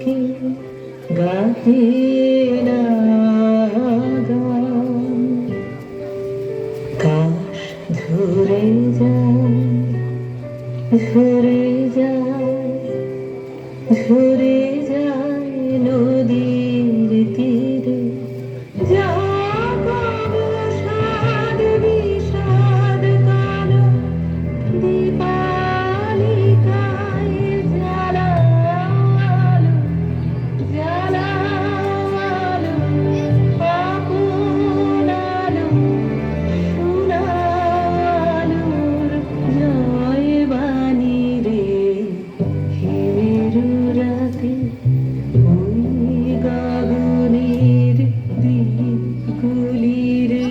চোখে গাহে না গান। কাশ ধরে যায় ধরে যায় ধরে যায় নদীর তীরে, জাগব সাদ বিষাদ কালো দীপালিকায় জ্বালালো জ্বালালো আপন আলো সোনালোর জয় বাণী রে। হিমেরু রাতে ওই গগনের দ্বীপগুলি রে।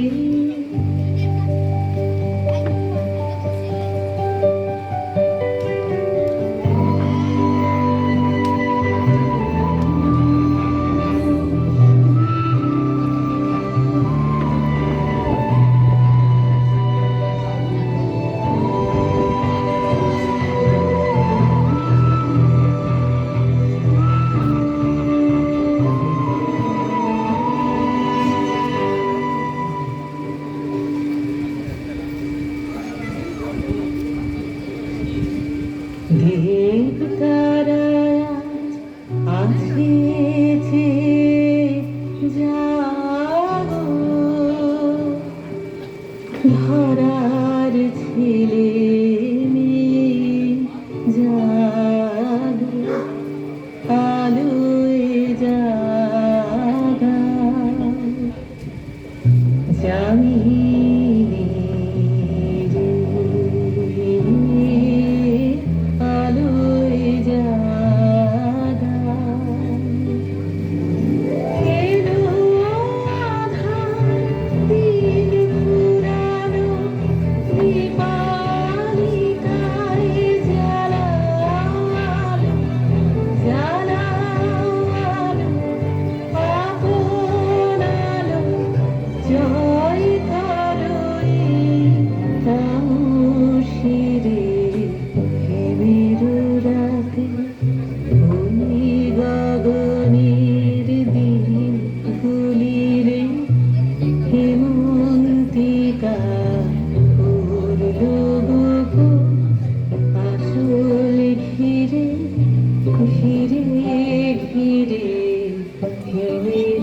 দেবতারা আসিছে জাগো, ধরার ছেলে মেয়ে জাগো, আলোয় জাগা জামিনী রে, আলোয় জাগা। এলো আঁধার দিন ফুরালো দীপালিকায় জ্বালালো জ্বালালো আপন আলো জয় করই তামসিরে। হিমেরু রাতে ওই গগনের দ্বীপগুলি রে, হেমন্তিকা উড়লো বুকু আসল ঘিরে ঘিরে ঘিরে।